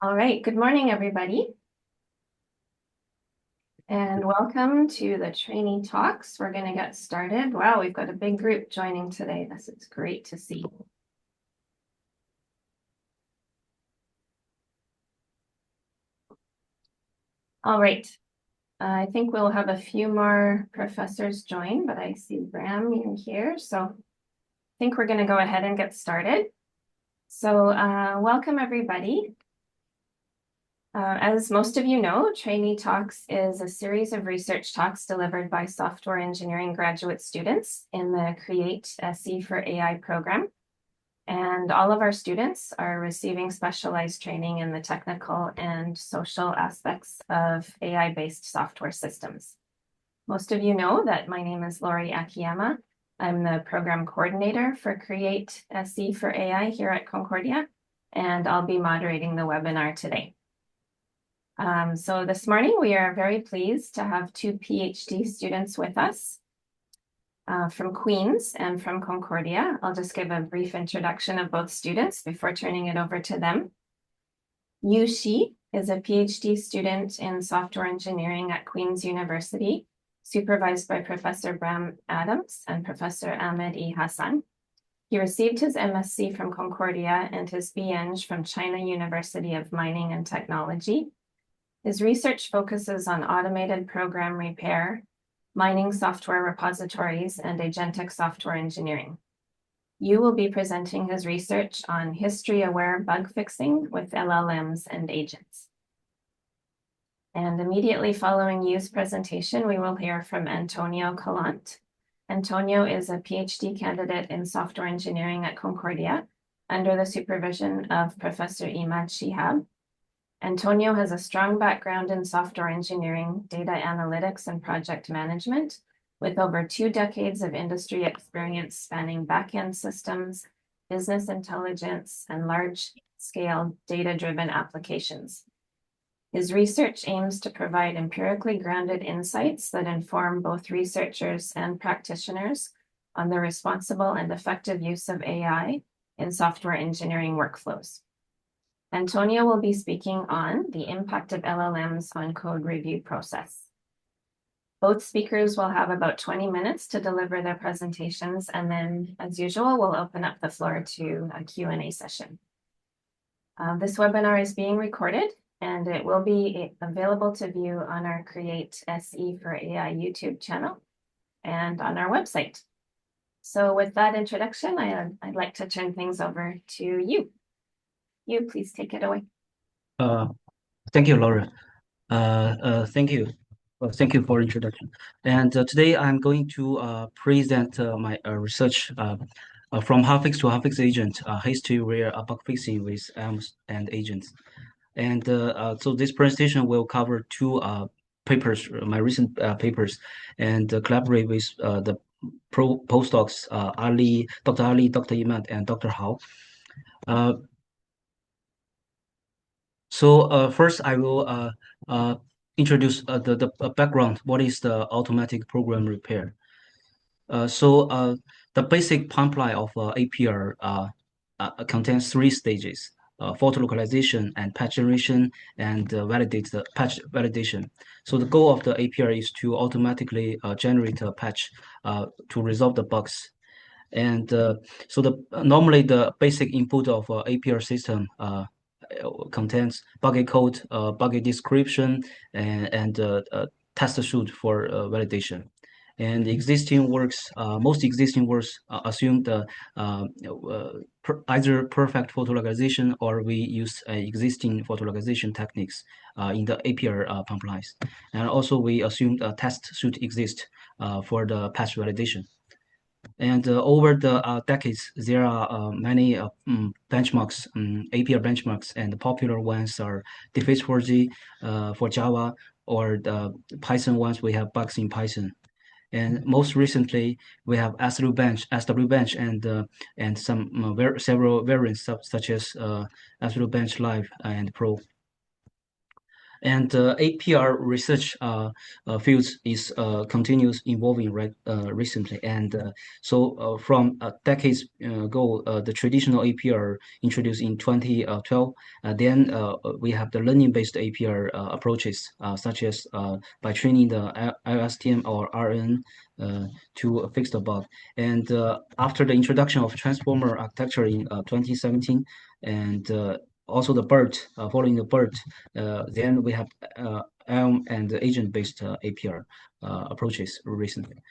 All right, good morning, everybody. And welcome to the Trainee Talks. We're going to get started. Wow, we've got a big group joining today. This is great to see. All right, I think we'll have a few more professors join, but I see Bram in here. So I think we're going to go ahead and get started. So welcome, everybody. As most of you know, Trainee Talks is a series of research talks delivered by software engineering graduate students in the Create SE for AI program. And all of our students are receiving specialized training in the technical and social aspects of AI-based software systems. Most of you know that my name is Lori Akiyama. I'm the program coordinator for Create SE for AI here at Concordia, and I'll be moderating the webinar today. So this morning, we are very pleased to have two PhD students with us from Queen's and from Concordia. I'll just give a brief introduction of both students before turning it over to them. Yu Shi is a PhD student in software engineering at Queen's University, supervised by Professor Bram Adams and Professor Ahmed E. Hassan. He received his MSc from Concordia and his BEng from China University of Mining and Technology. His research focuses on automated program repair, mining software repositories, and agentic software engineering. Yu will be presenting his research on history-aware bug fixing with LLMs and agents. And immediately following Yu's presentation, we will hear from Antonio Collante. Antonio is a PhD candidate in software engineering at Concordia under the supervision of Professor Imad Shihab. Antonio has a strong background in software engineering, data analytics, and project management, with over 2 decades of industry experience spanning back-end systems, business intelligence, and large-scale data-driven applications. His research aims to provide empirically grounded insights that inform both researchers and practitioners on the responsible and effective use of AI in software engineering workflows. Antonio will be speaking on the impact of LLMs on code review process. Both speakers will have about 20 minutes to deliver their presentations, and then, as usual, we'll open up the floor to a Q&A session. This webinar is being recorded, and it will be available to view on our Create SE for AI YouTube channel and on our website. So with that introduction, I'd like to turn things over to you. You, please take it away. Thank you, Laura. Thank you. Thank you for introduction. And today I'm going to present my research from hotfix to hotfix agent, history-aware bug fixing with LLMs and agents. And so this presentation will cover two papers, my recent papers, and collaborate with the postdocs, Dr. Ali, Dr. Imad, and Dr. Hao. So first, I will introduce the background. What is the automatic program repair? So the basic pipeline of APR contains 3 stages: photo localization and patch generation, and validate the patch validation. So the goal of the APR is to automatically generate a patch to resolve the bugs. And so normally the basic input of APR system contains buggy code, buggy description, and test suite for validation. And most existing works assume the either perfect photo localization, or we use existing photo localization techniques in the APR pipelines. And also we assume a test suite exists for the patch validation. And over the decades, there are many benchmarks, APR benchmarks, and the popular ones are Deface4G for Java, or the Python ones. We have bugs in Python, and most recently we have SWBench, and some several variants such as SWBench Live and Pro. And APR research fields is continuous evolving recently. And from decades ago, the traditional APR introduced in 2012. Then we have the learning-based APR approaches, such as by training the LSTM or RN to fix the bug. And after the introduction of transformer architecture in 2017, and also the BERT, following the BERT, then we have LLM and agent-based APR approaches recently.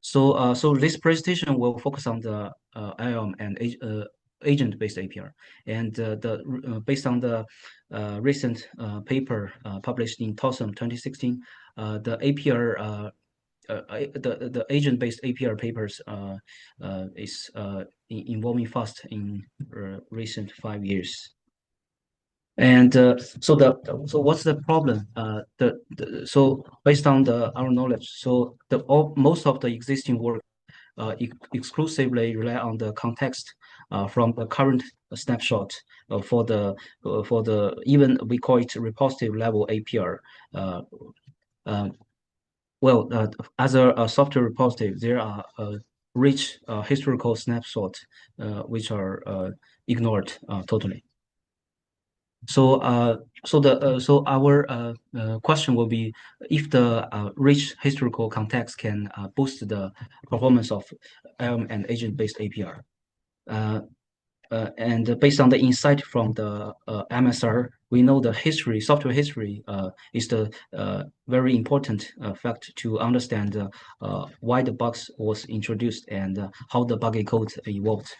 So this presentation will focus on the LLM and agent-based APR, and based on the recent paper published in TOSM 2016, the APR. The agent-based APR papers is evolving fast in recent 5 years. And so what's the problem? So based on our knowledge, so most of the existing work exclusively rely on the context from the current snapshot for the even we call it repository level APR. Well, as a software repository, there are rich historical snapshots which are ignored totally. So our question will be if the rich historical context can boost the performance of LLM and agent-based APR. And based on the insight from the MSR, we know the software history is the very important fact to understand why the bugs was introduced and how the buggy code evolved.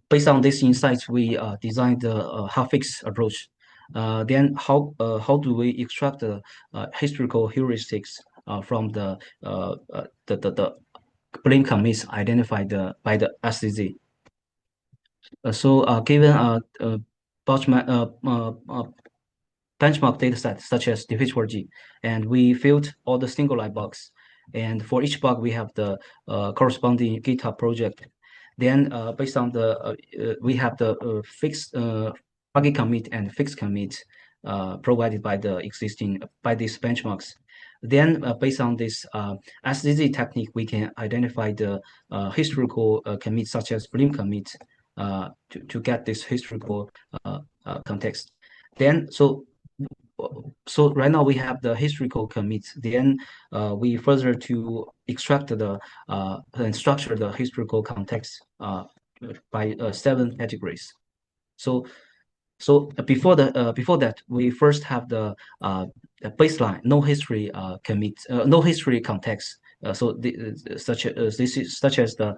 Based on these insights, we designed the half-fix approach. Then how do we extract the historical heuristics from the blame commits identified by the SDZ? Given a benchmark dataset such as defeat4g, and we filled all the single line bugs. And for each bug, we have the corresponding GitHub project. Then based on we have the fixed buggy commit and fixed commit provided by these benchmarks. Then based on this SDZ technique, we can identify the historical commits such as blame commit to get this historical context. Then so right now we have the historical commits. Then we further to extract and structure the historical context by 7 categories. So before that, we first have the baseline no history commit, no history context. Such as the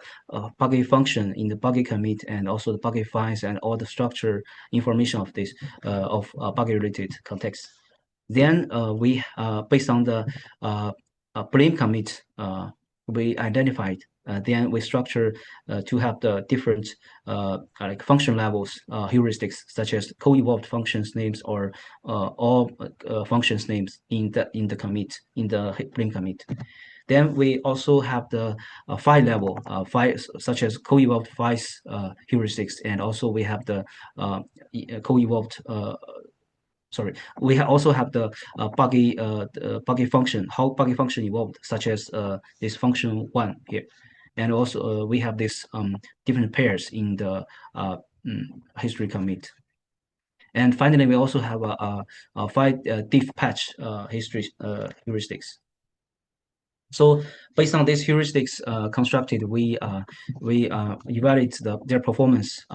buggy function in the buggy commit, and also the buggy files and all the structure information of this of buggy related context. Then we based on the blame commit we identified. Then we structure to have the different like function levels heuristics, such as co-evolved functions names or all functions names in the commit, in the blame commit. Then we also have the file level files, such as co-evolved files heuristics, and also we have the co-evolved we also have the buggy function, how buggy function evolved, such as this function 1 here. And also we have this different pairs in the history commit. And finally, we also have a file diff patch history heuristics. So based on these heuristics constructed, we evaluate their performance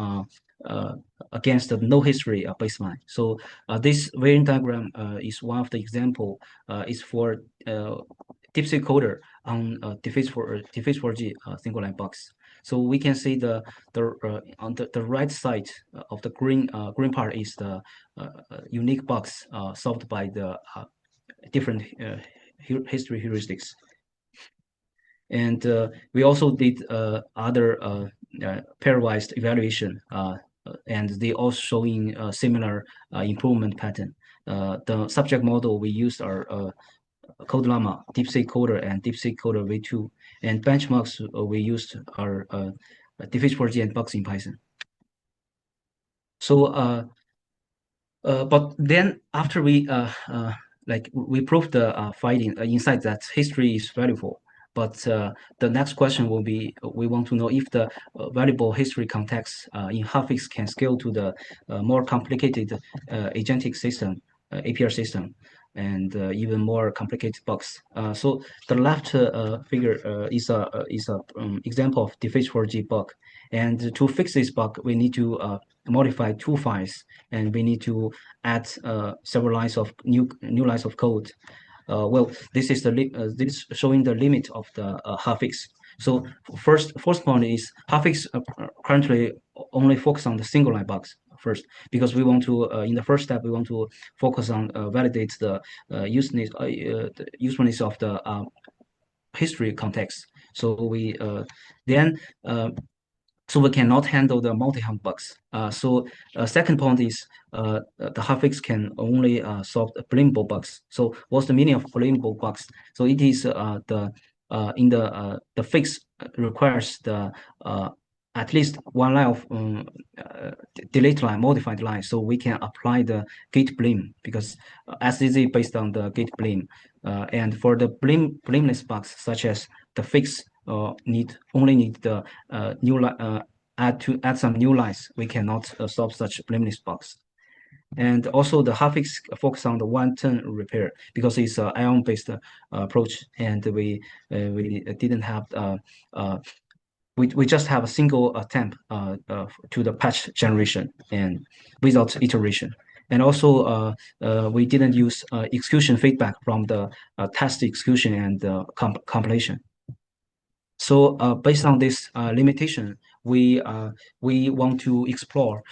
against the no history baseline. So this variant diagram is one of the example. Is for DeepSeek coder on defeat4g single line bugs. So we can see on the right side of the green part is the unique bugs solved by the different history heuristics. And we also did other pairwise evaluation, and they all showing a similar improvement pattern. The subject model we used are CodeLlama, DeepSeek Coder, and DeepSeek Coder V2. And benchmarks we used are diffage4G and bugs in Python. So but then after we proved the finding insight that history is valuable, but the next question will be we want to know if the valuable history context in Hafix can scale to the more complicated agentic system, APR system, and even more complicated bugs. So the left figure is a example of diffage4G bug, and to fix this bug, we need to modify two files, and we need to add several lines of new lines of code. Well, this is this showing the limit of the Hafix. So first point is Hafix currently only focus on the single line bugs first, because we want to in the first step we want to focus on validate the usefulness of the history context. So we then so we cannot handle the multi-hump bugs. So second point is the Hafix can only solve the blamable bugs. So what's the meaning of blamable bugs? So it is the fix requires the at least one line of delete line, modified line, so we can apply the gate blame, because SZZ based on the gate blame. And for the blameless bugs, such as the fix only need the new add some new lines. We cannot solve such blameless bugs. And also the Hafix focus on the one-turn repair, because it's an ion-based approach, and we didn't have we just have a single attempt to the patch generation and without iteration. And also we didn't use execution feedback from the test execution and compilation. So based on this limitation, we want to explore.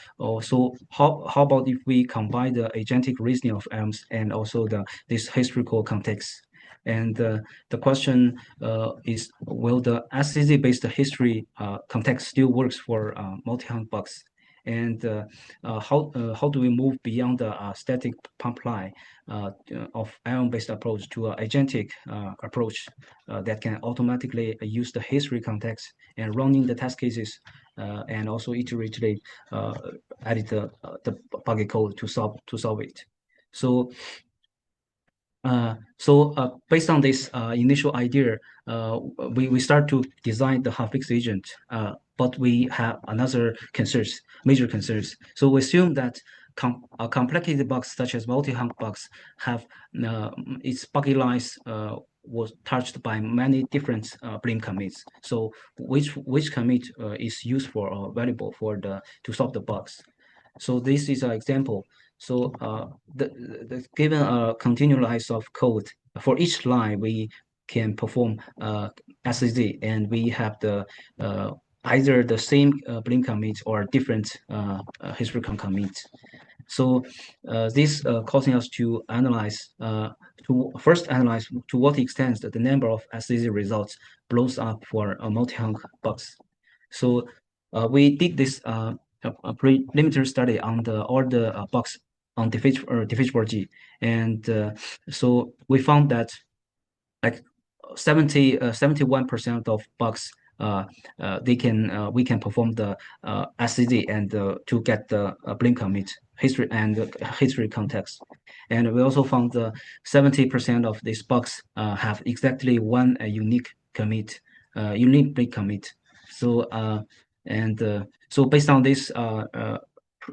So how about if we combine the agentic reasoning of LLMs and also this historical context? And the question is, will the SCZ-based history context still works for multi-hump bugs? And how do we move beyond the static pipeline of ion-based approach to an agentic approach that can automatically use the history context and running the test cases and also iteratively edit the buggy code to solve it. So based on this initial idea, we start to design the Hafix agent, but we have another major concerns. So we assume that complicated bugs such as multi-hump bugs have its buggy lines was touched by many different blame commits. So which commit is useful or valuable to solve the bugs? So this is an example. So given a continuous line of code, for each line we can perform SSD, and we have the either the same blame commit or different historical commit. So this causing us to analyze first analyze to what extent the number of SSD results blows up for multi-hump bugs. So we did this a preliminary study on all the bugs on diffage4G, and so we found that like 71% of bugs we can perform the SCD and to get the blame commit history and history context. And we also found 70% of these bugs have exactly one unique commit, unique blame commit. So so based on this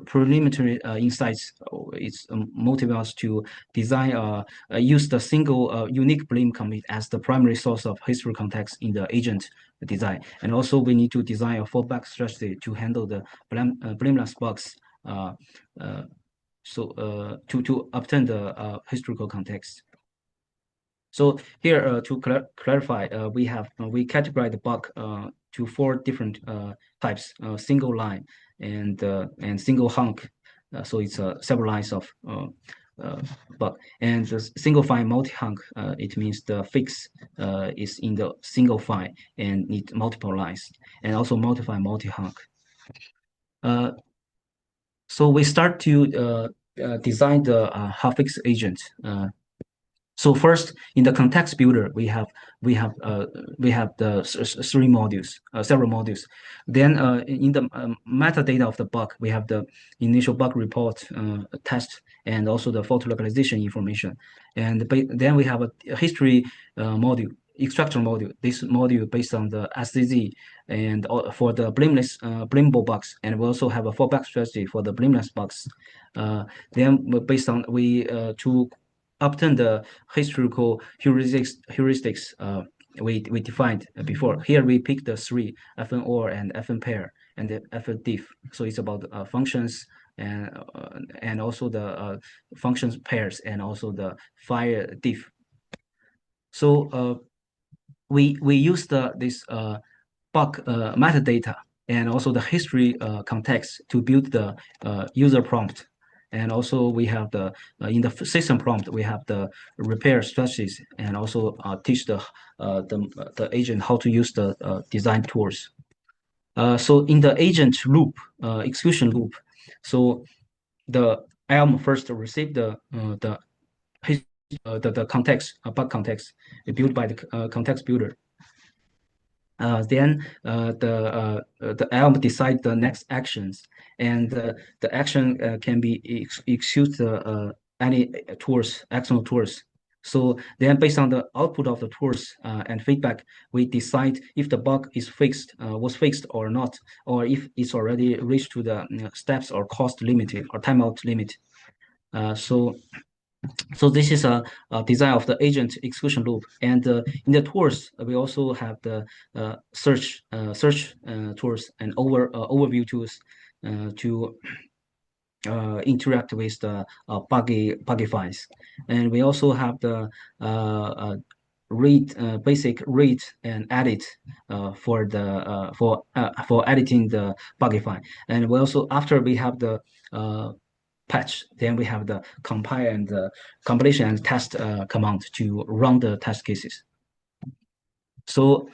preliminary insights, it's motivate us to design use the single unique blame commit as the primary source of history context in the agent design. And also we need to design a fallback strategy to handle the blameless bugs to obtain the historical context. So here to clarify, we categorize the bug to 4 different types: single line and single hunk. So it's several lines of bug. And the single file multi-hunk, it means the fix is in the single file and need multiple lines, and also multi-hunk. So we start to design the Hafix agent. So first, in the context builder, we have the three modules, several modules. Then in the metadata of the bug, we have the initial bug report test and also the photo localization information. And then we have a history module, extractor module. This module based on the SCZ and for the blameable bugs, and we also have a fallback strategy for the blameless bugs. Then based on we to obtain the historical heuristics we defined before. Here we pick the three FN OR and FN pair and the FN diff. So it's about functions and also the functions pairs and also the fire diff. So we use this bug metadata and also the history context to build the user prompt. And also we have the in the system prompt we have the repair strategies and also teach the agent how to use the design tools. So in the agent loop execution loop, so the LM first receive the context bug context built by the context builder. Then the LM decide the next actions, and the action can be execute any tools, external tools. So then, based on the output of the tools and feedback, we decide if the bug is was fixed or not, or if it's already reached to the steps or cost limit or timeout limit. So this is a design of the agent execution loop. And in the tools, we also have the search tools and overview tools to interact with the buggy files. And we also have the basic read and edit for editing the buggy file. And we also, after we have the patch, then we have the compile and the compilation and test command to run the test cases. So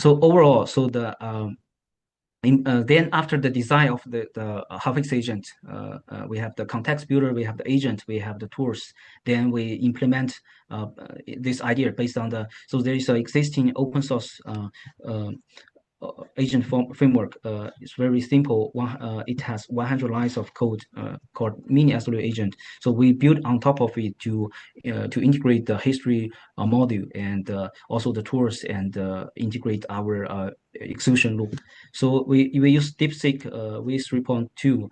overall, so the then after the design of the Hafix agent, we have the context builder, we have the agent, we have the tools. Then we implement this idea based on so there is an existing open source agent framework. It's very simple. It has 100 lines of code called mini SW agent. So we build on top of it to integrate the history module and also the tools and integrate our execution loop. So we use DeepSeek v3.2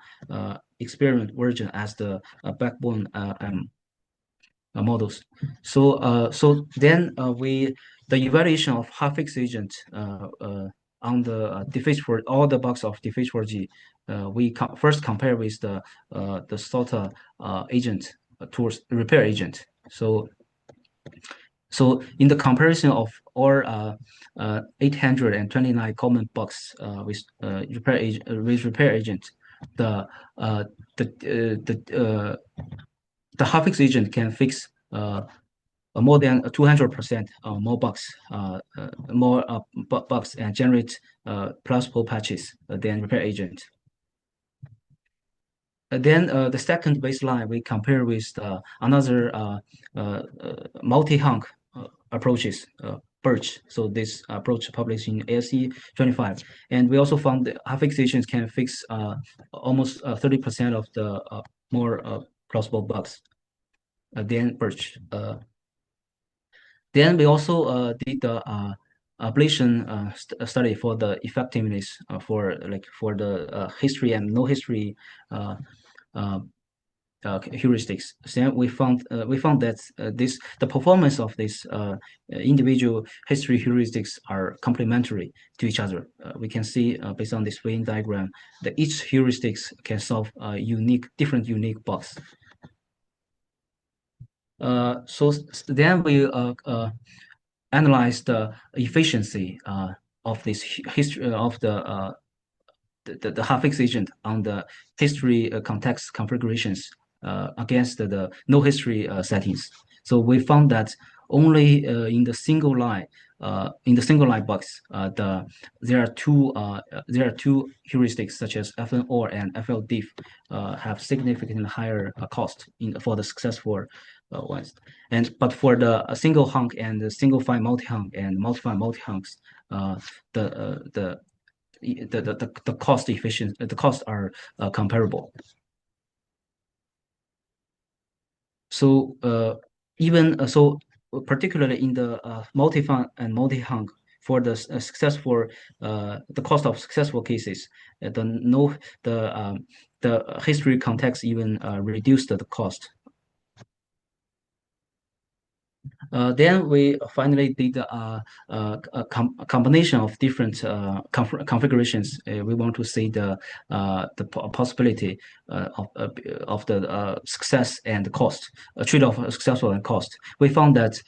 experiment version as the backbone models. So then the evaluation of Hafix agent on the defeat for all the bugs of defeat 4G, we first compare with the SOTA agent towards repair agent. So in the comparison of all 829 common bugs with repair agent, the Hafix agent can fix more than 200% more bugs, bugs and generate plausible patches than repair agent. Then the second baseline we compare with another multi-hunk approaches, Birch. So this approach published in ASC 25, and we also found that Hafix agents can fix almost 30% of the more plausible bugs than Birch. Then we also did the ablation study for the effectiveness for the history and no history heuristics. So we found that the performance of this individual history heuristics are complementary to each other. We can see based on this Venn diagram that each heuristics can solve different unique bugs. So then we analyze the efficiency of this history of the Hafix agent on the history context configurations against the no history settings. So we found that only in the single line bugs, there are two heuristics such as FNOR and FLDIF have significantly higher cost for the successful ones. But for the single hunk and the single fine multi-hunk and multi-fine multi-hunks, the the costs are comparable. So particularly in the multi-fine and multi-hunk, for the successful the cost of successful cases, the history context even reduced the cost. Then we finally did a combination of different configurations. We want to see the possibility of the success and the cost, a trade-off of successful and cost. We found that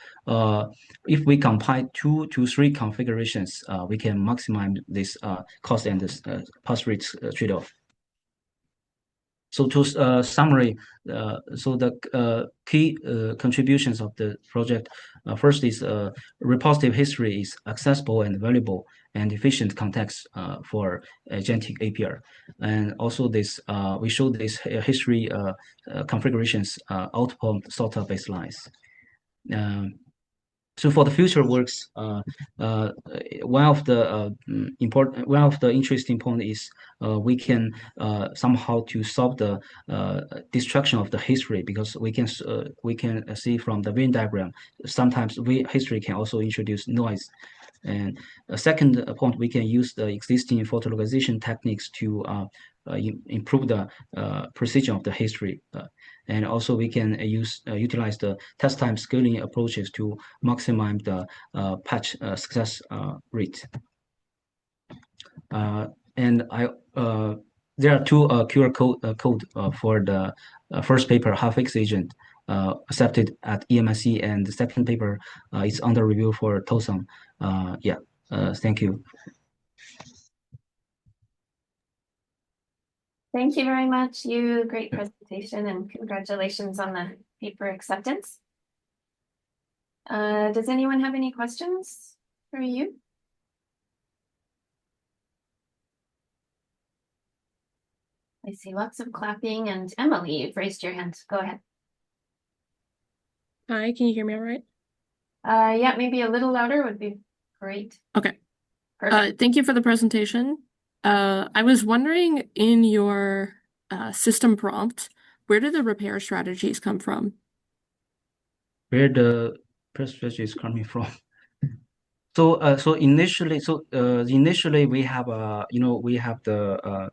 if we combine 2 to 3 configurations, we can maximize this cost and this pass rate trade-off. So to summary, so the key contributions of the project, first is repositive history is accessible and valuable and efficient context for agentic APR. And also this, we showed this history configurations output sort of baselines. So for the future works, one of the interesting point is we can somehow to solve the destruction of the history, because we can see from the Venn diagram sometimes history can also introduce noise. And a second point, we can use the existing photolocalization techniques to improve the precision of the history. And also we can utilize the test time scaling approaches to maximize the patch success rate. And there are 2 QR code for the first paper, Half-X agent, accepted at EMIC, and the second paper is under review for TOSM. Yeah, thank you. Thank you very much. Great presentation, and congratulations on the paper acceptance. Does anyone have any questions for you? I see lots of clapping, and Emily, you've raised your hand. Go ahead. Hi, can you hear me all right? Yeah, maybe a little louder would be great. Okay. Perfect. Thank you for the presentation. I was wondering, in your system prompt, where do the repair strategies come from? Where the strategy is coming from? So initially we have we have the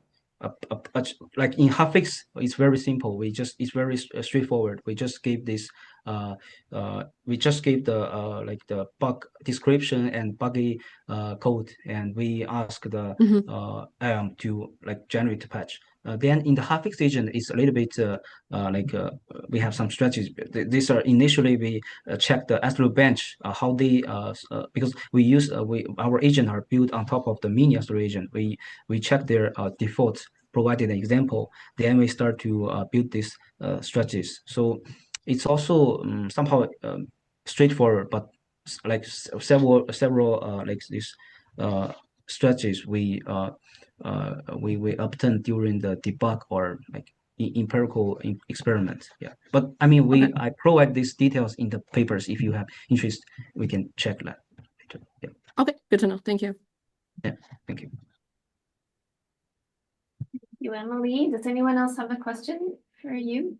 like in Half-X, it's very simple. It's very straightforward. We just gave this the like the bug description and buggy code, and we ask the LLM to like generate a patch. Then in the Half-X agent, it's a little bit we have some strategies. These are initially we check the Astro bench how they because we use our agent are built on top of the mini Astro agent. We check their defaults, provided an example. Then we start to build these strategies. So it's also somehow straightforward, but like several like these strategies we obtain during the debug or like empirical experiment. Yeah, but I mean I provide these details in the papers. If you have interest, we can check that later. Yeah. Okay, good to know. Thank you. Yeah, thank you. Thank you, Emily. Does anyone else have a question for you?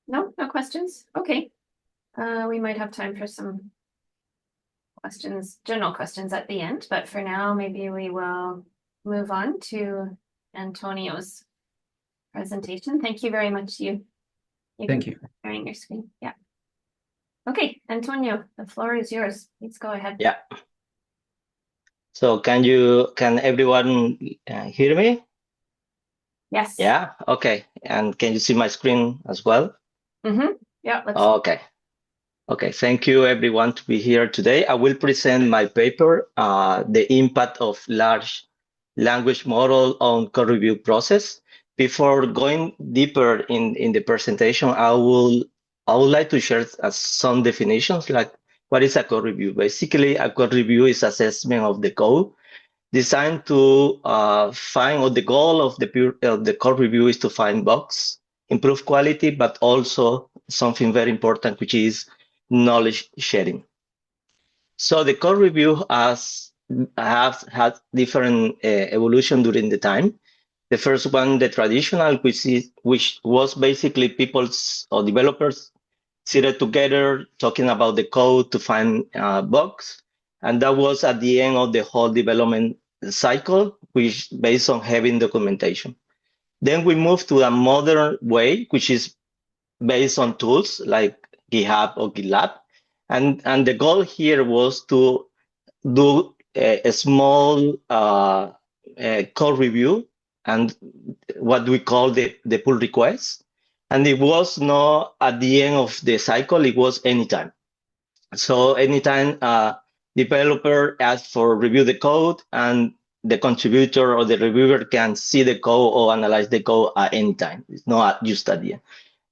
No questions? Okay. We might have time for some questions, general questions at the end, but for now, maybe we will move on to Antonio's presentation. Thank you very much. Thank you. Sharing your screen. Yeah. Okay, Antonio, the floor is yours. Please go ahead. Yeah. So can everyone hear me? Yes. Yeah. Okay. And can you see my screen as well? Yeah. Okay. Okay. Thank you, everyone, to be here today. I will present my paper, The Impact of Large Language Model on Code Review Process. Before going deeper in the presentation, I would like to share some definitions, like what is a code review. Basically, a code review is assessment of the code designed to find, or the goal of the code review is to find bugs, improve quality, but also something very important, which is knowledge sharing. So the code review has had different evolution during the time. The first one, the traditional, which was basically people's or developers seated together talking about the code to find bugs. And that was at the end of the whole development cycle, which based on having documentation. Then we moved to a modern way, which is based on tools like GitHub or GitLab. And the goal here was to do a small code review and what we call the pull request. And it was not at the end of the cycle, it was anytime. So anytime developer asks for review the code, and the contributor or the reviewer can see the code or analyze the code at any time. It's not just at the end.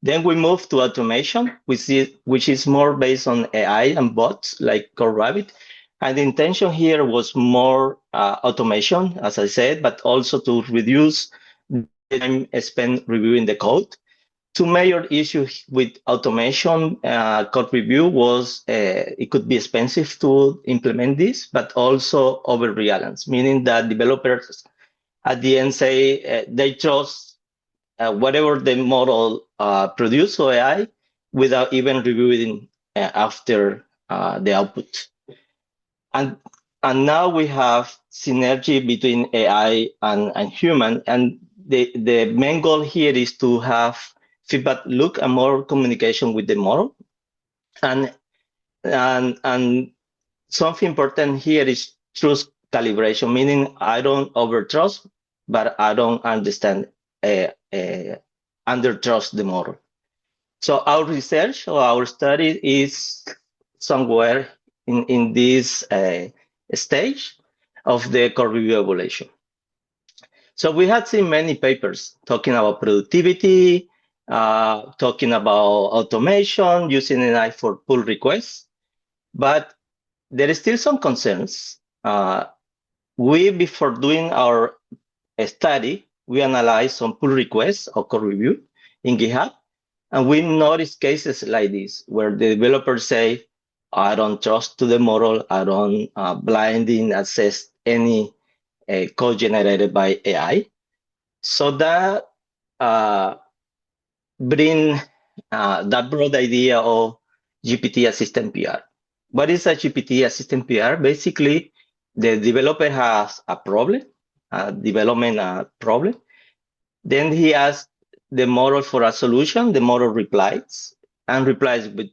Then we move to automation, which is more based on AI and bots like CodeRabbit. And the intention here was more automation, as I said, but also to reduce the time spent reviewing the code. Two major issues with automation code review was it could be expensive to implement this, but also over reliance, meaning that developers at the end say they trust whatever the model produce or AI without even reviewing after the output. And now we have synergy between AI and human, and the main goal here is to have feedback loop and more communication with the model. And something important here is trust calibration, meaning I don't overtrust, but I don't understand undertrust the model. So our research or our study is somewhere in this stage of the code review evolution. So we had seen many papers talking about productivity, talking about automation, using AI for pull requests, but there is still some concerns. Before doing our study, we analyzed some pull requests or code review in GitHub, and we noticed cases like this where the developers say, I don't trust to the model, I don't blindly assess any code generated by AI. So that bring that broad idea of GPT assistant PR. What is a GPT assistant PR? Basically, the developer has a problem, a development problem. Then he asks the model for a solution. The model replies with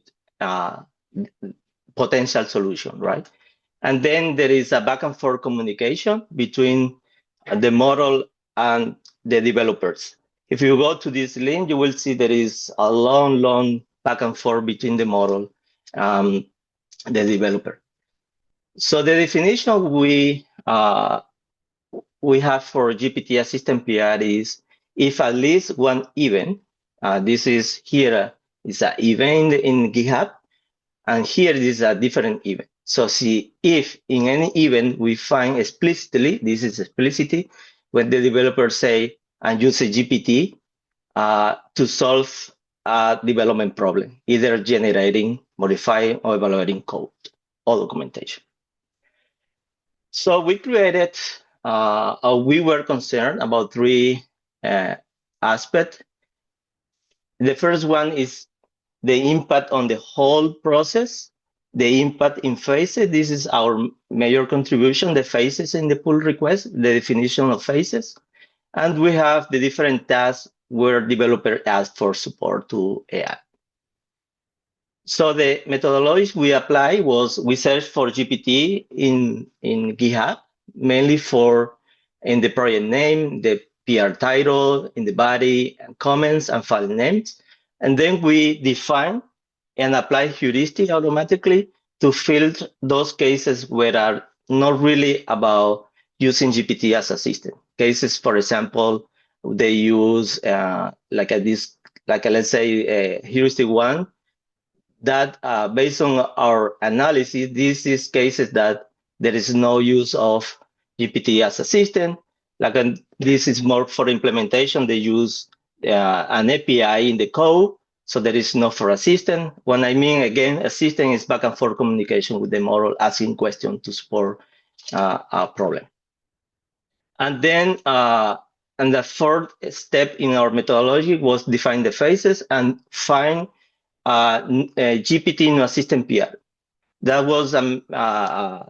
potential solution, right? And then there is a back and forth communication between the model and the developers. If you go to this link, you will see there is a long back and forth between the model and the developer. So the definition we have for GPT assistant PR is if at least one event, this is here is an event in GitHub, and here is a different event. So see if in any event we find explicitly, this is explicitly, when the developers say and use a GPT to solve a development problem, either generating, modifying, or evaluating code or documentation. So we created, we were concerned about three aspects. The first one is the impact on the whole process, the impact in phases. This is our major contribution, the phases in the pull request, the definition of phases. And we have the different tasks where developer asked for support to AI. So the methodology we applied was we searched for GPT in GitHub, mainly for in the project name, the PR title, in the body, and comments and file names. And then we define and apply heuristic automatically to filter those cases where are not really about using GPT as a system. Cases, for example, they use let's say heuristic one, that based on our analysis, this is cases that there is no use of GPT as a system. This is more for implementation. They use an API in the code, so there is no for assistant. When I mean, again, assistant is back and forth communication with the model, asking questions to support a problem. And then and the fourth step in our methodology was define the phases and find GPT no assistant PR. That was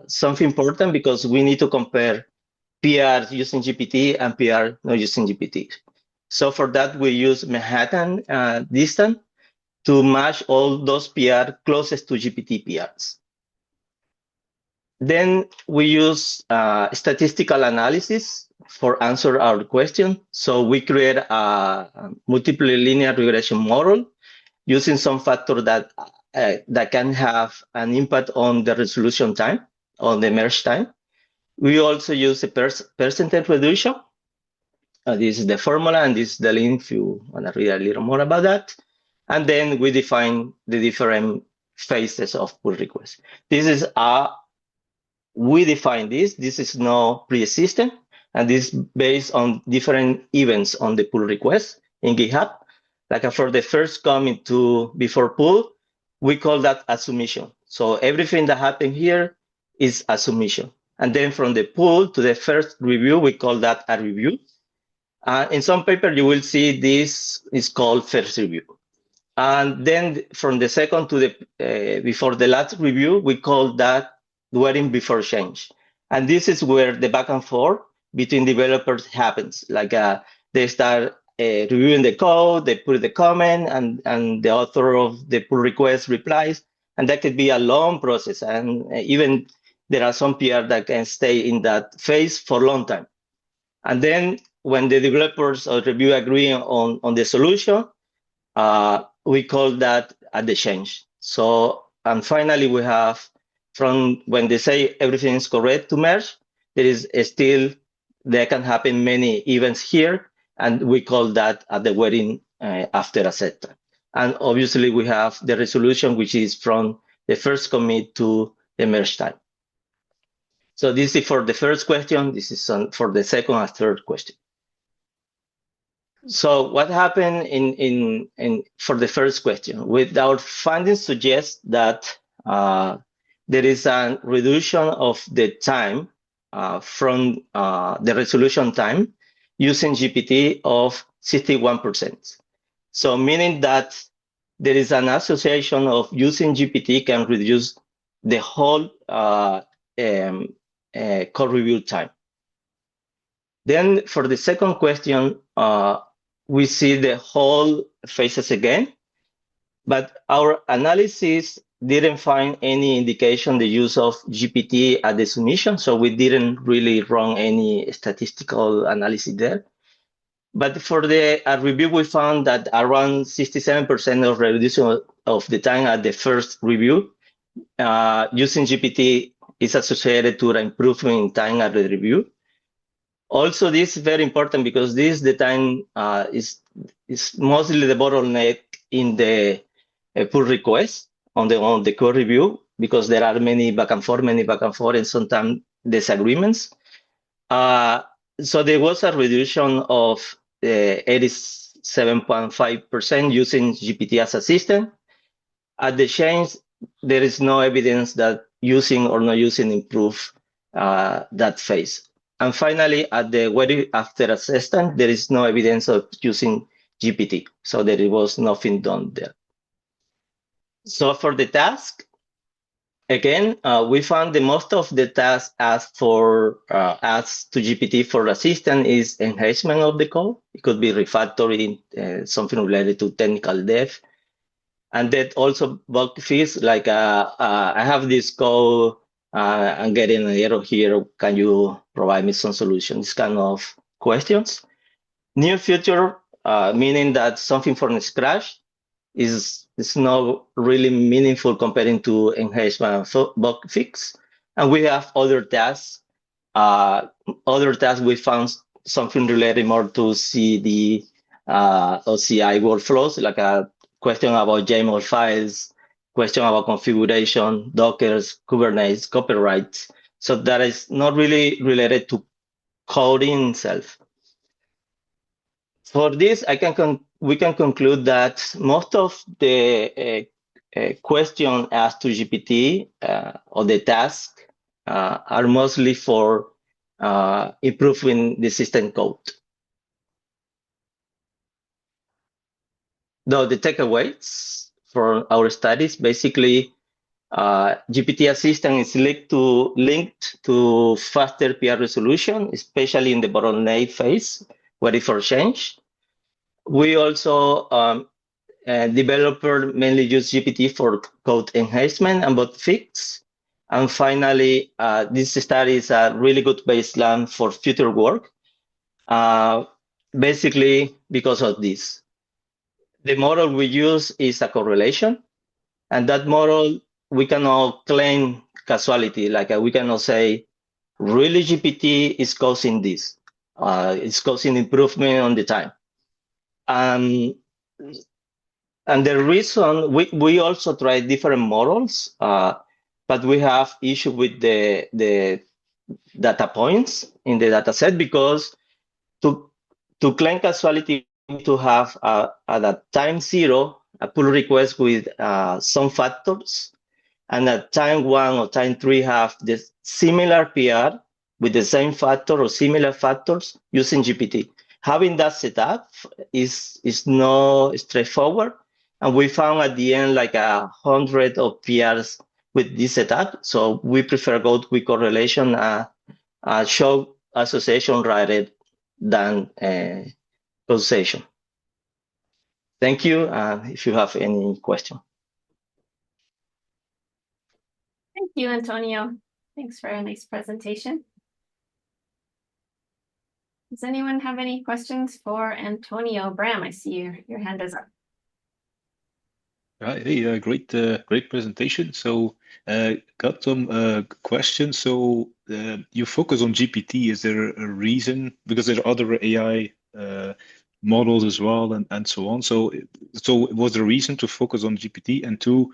something important because we need to compare PR using GPT and PR not using GPT. So for that, we use Manhattan distance to match all those PR closest to GPT PRs. Then we use statistical analysis for answer our question. So we create a multiple linear regression model using some factor that can have an impact on the resolution time, on the merge time. We also use a percentage reduction. This is the formula, and this is the link if you want to read a little more about that. And then we define the different phases of pull request. This is we define this. This is no pre-existing, and this is based on different events on the pull request in GitHub. Like for the first coming to before pull, we call that a submission. So everything that happened here is a submission. And then from the pull to the first review, we call that a review. In some paper, you will see this is called first review. And then from the second to the before the last review, we call that waiting before change. And this is where the back and forth between developers happens. Like they start reviewing the code, they put the comment, and the author of the pull request replies. And that could be a long process. And even there are some PR that can stay in that phase for a long time. And then when the developers or review agree on the solution, we call that at the change. So, and finally, we have from when they say everything is correct to merge, there is still, there can happen many events here, and we call that at the waiting after a set time. And obviously, we have the resolution, which is from the first commit to the merge time. So this is for the first question. This is for the second and third question. So what happened for the first question? With our findings suggest that there is a reduction of the time from the resolution time using GPT of 61%. So meaning that there is an association of using GPT can reduce the whole code review time. Then for the second question, we see the whole phases again, but our analysis didn't find any indication the use of GPT at the submission, so we didn't really run any statistical analysis there. But for the review, we found that around 67% of reduction of the time at the first review using GPT is associated to the improvement in time at the review. Also, this is very important because this the time is mostly the bottleneck in the pull request on the code review because there are many back and forth, and sometimes disagreements. So there was a reduction of 87.5% using GPT as a system. At the change, there is no evidence that using or not using improve that phase. And finally, at the waiting after assistant, there is no evidence of using GPT. So there was nothing done there. So for the task, again, we found the most of the tasks asked to GPT for assistant is enhancement of the code. It could be refactoring, something related to technical dev. And that also bug fix, like I have this code, I'm getting an error here. Can you provide me some solution? This kind of questions. New feature, meaning that something from scratch is not really meaningful comparing to enhancement bug fix. And we have other tasks. We found something related more to CD or CI workflows, like a question about YAML files, question about configuration, Docker, Kubernetes, copyright. So that is not really related to coding itself. For this, we can conclude that most of the question asked to GPT or the task are mostly for improving the system code. Though the takeaways for our studies, basically, GPT assistant is linked to faster PR resolution, especially in the bottleneck phase, ready for change. We also developer mainly use GPT for code enhancement and bug fix. And finally, this study is a really good baseline for future work, basically because of this. The model we use is a correlation, and that model, we cannot claim causality, like we cannot say, really GPT is causing this. It's causing improvement on the time. And the reason, we also try different models, but we have issue with the data points in the data set, because to claim causality, we need to have at a time zero, a pull request with some factors, and at time 1 or time 3 have the similar PR with the same factor or similar factors using GPT. Having that set up is not straightforward. And we found at the end like 100 of PRs with this setup. So we prefer go with correlation, show association rather than causation. Thank you. If you have any question. Thank you, Antonio. Thanks for a nice presentation. Does anyone have any questions for Antonio? Bram, I see your hand is up. Hey, great presentation. So, got some questions. So, you focus on GPT. Is there a reason? Because there are other AI models as well, and so on. So was there a reason to focus on GPT? And two,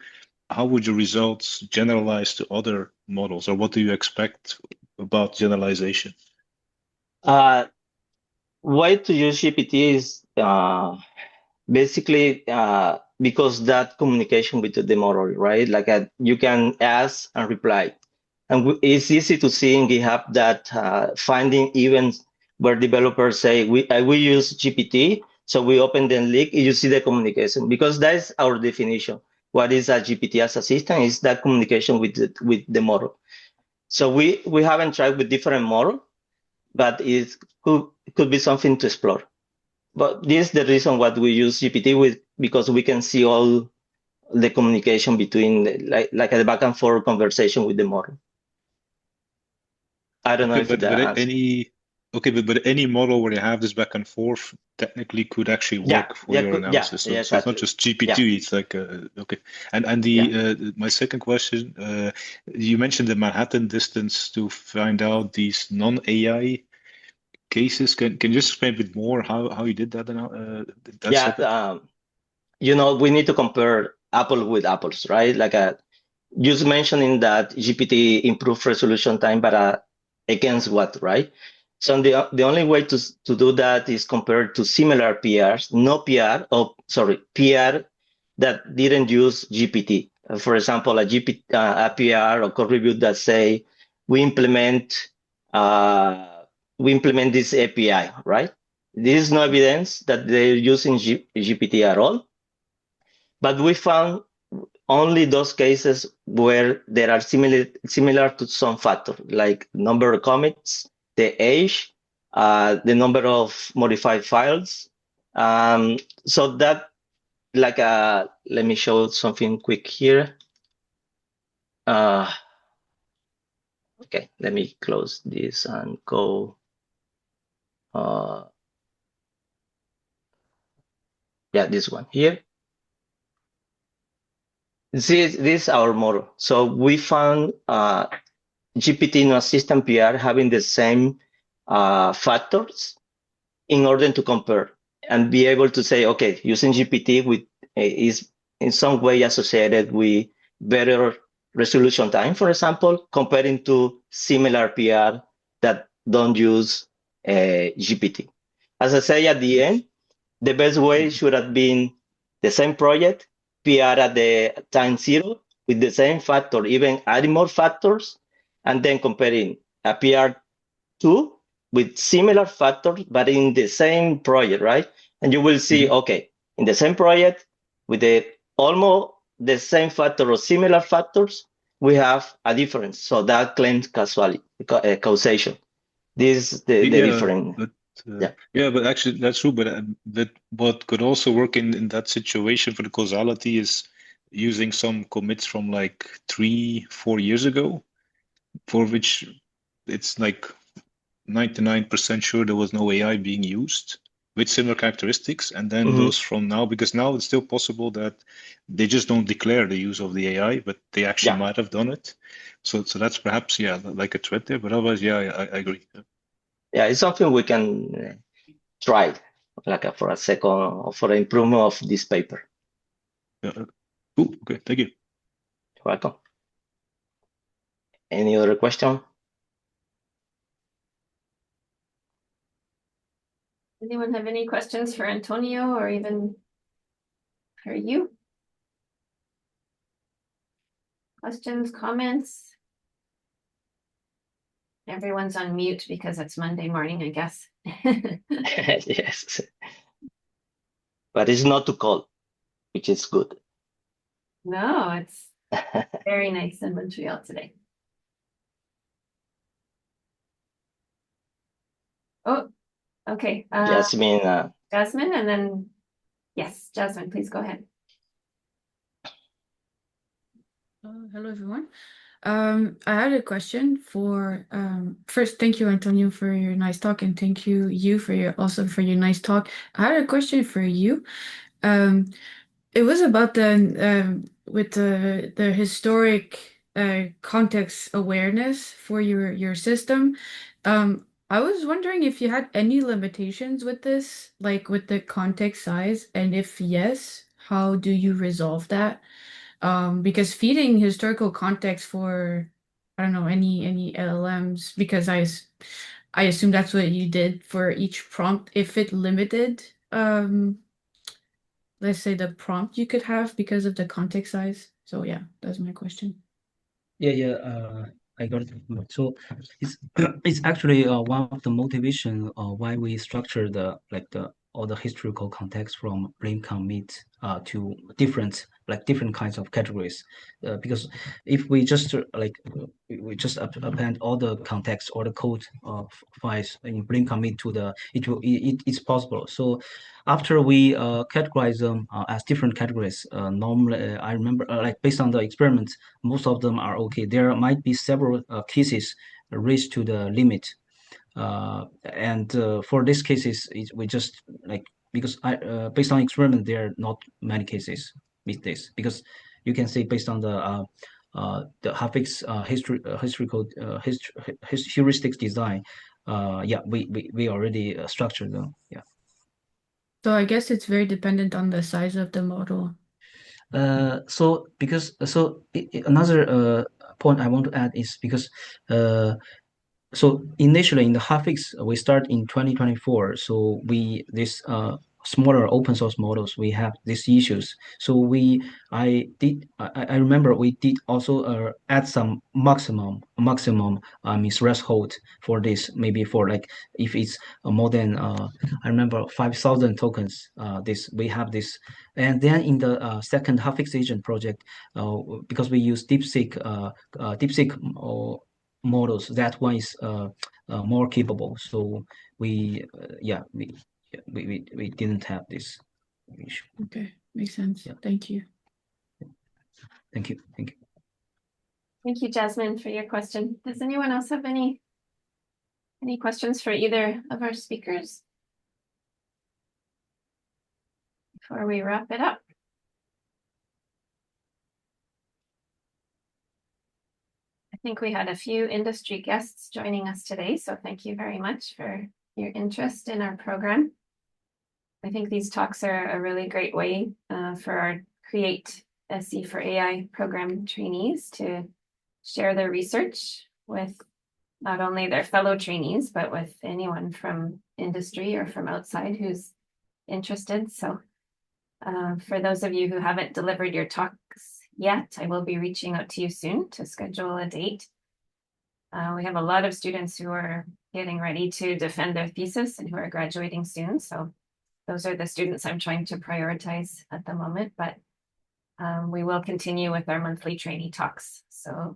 how would your results generalize to other models, or what do you expect about generalization? Why to use GPT is basically because that communication with the model, right? Like you can ask and reply. And it's easy to see in GitHub that finding events where developers say, we use GPT, so we open the link, you see the communication, because that is our definition. What is a GPT as assistant is that communication with the model. So we haven't tried with different model, but it could be something to explore. But this is the reason why we use GPT with, because we can see all the communication between like a back and forth conversation with the model. I don't know if that but any model where you have this back and forth technically could actually work for your analysis. So it's not just GPT. It's like okay. And the my second question, you mentioned the Manhattan distance to find out these non-AI cases. Can you just explain a bit more how you did that? We need to compare apple with apples, right? Like just mentioning that GPT improved resolution time, but against what, right? So the only way to do that is compared to similar PRs, PR that didn't use GPT. For example, a PR or code review that say we implement this API, right? There is no evidence that they're using GPT at all. But we found only those cases where there are similar to some factor, like number of commits, the age, the number of modified files. So that, like, let me show something quick here. Okay, let me close this and go. This one here. This is our model. So we found GPT no assistant PR having the same factors in order to compare and be able to say, okay, using GPT is in some way associated with better resolution time, for example, comparing to similar PR that don't use GPT. As I say at the end, the best way should have been the same project, PR at the time zero, with the same factor, even adding more factors, and then comparing a PR2 with similar factors, but in the same project, right? And you will see, okay, in the same project, with the almost the same factor or similar factors, we have a difference. So that claims causation. This is the difference. But but actually that's true. But what could also work in that situation for the causality is using some commits from like 3-4 years ago, for which it's like 99% sure there was no AI being used with similar characteristics, and then those from now, because now it's still possible that they just don't declare the use of the AI, but they actually might have done it. So that's perhaps like a threat there. But otherwise, I agree. Yeah, it's something we can try, like for a second, for the improvement of this paper. Cool. Okay, thank you. You're welcome. Any other question? Anyone have any questions for Antonio or even for you? Questions, comments? Everyone's on mute because it's Monday morning, I guess. Yes. But it's not too cold, which is good. No, it's very nice in Montreal today. Oh, okay. Jasmine. Jasmine, and then, yes, Jasmine, please go ahead. Hello, everyone. I had a question for first, thank you, Antonio, for your nice talk, and thank you for your nice talk. I had a question for you. It was about with the historic context awareness for your system. I was wondering if you had any limitations with this, like with the context size, and if yes, how do you resolve that? Because feeding historical context for, I don't know, any LLMs, because I assume that's what you did for each prompt. If it limited, let's say the prompt you could have because of the context size. So yeah, that's my question. I got it. So it's actually one of the motivation why we structure all the historical context from blame commit to different kinds of categories, because if we just we just append all the context or the code files in blame commit to it's possible. So after we categorize them as different categories, normally I remember based on the experiments, most of them are okay. There might be several cases reached to the limit, and for these cases, we just because based on experiment, there are not many cases with this, because you can say based on the Hafek's heuristic design, we already structured them. Yeah. So I guess it's very dependent on the size of the model. Another point I want to add is because so initially in the Hafix we start in 2024. So this smaller open source models, we have these issues. So I remember we did also add some maximum threshold for this, maybe for if it's more than I remember 5,000 tokens. We have this, and then in the second Hafix agent project, because we use DeepSeek models, that one is more capable. So we didn't have this issue. Okay, makes sense. Yeah. Thank you. Thank you. Thank you, Jasmine, for your question. Does anyone else have any questions for either of our speakers before we wrap it up? I think we had a few industry guests joining us today, so thank you very much for your interest in our program. I think these talks are a really great way for our Create SE for AI program trainees to share their research with not only their fellow trainees, but with anyone from industry or from outside who's interested. So for those of you who haven't delivered your talks yet, I will be reaching out to you soon to schedule a date. We have a lot of students who are getting ready to defend their thesis and who are graduating soon. So those are the students I'm trying to prioritize at the moment, but we will continue with our monthly trainee talks. So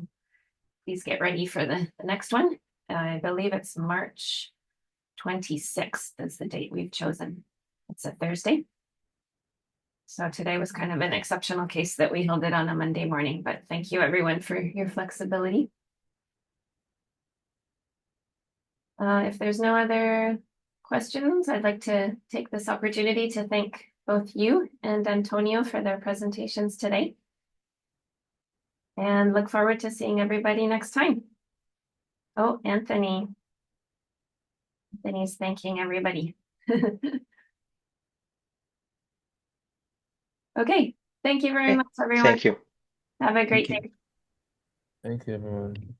please get ready for the next one. I believe it's March 26th is the date we've chosen. It's a Thursday. So today was kind of an exceptional case that we held it on a Monday morning, but thank you everyone for your flexibility. If there's no other questions, I'd like to take this opportunity to thank both you and Antonio for their presentations today. And look forward to seeing everybody next time. Oh, Anthony's thanking everybody. Okay, thank you very much, everyone. Thank you. Have a great Thank you. day. Thank you, everyone.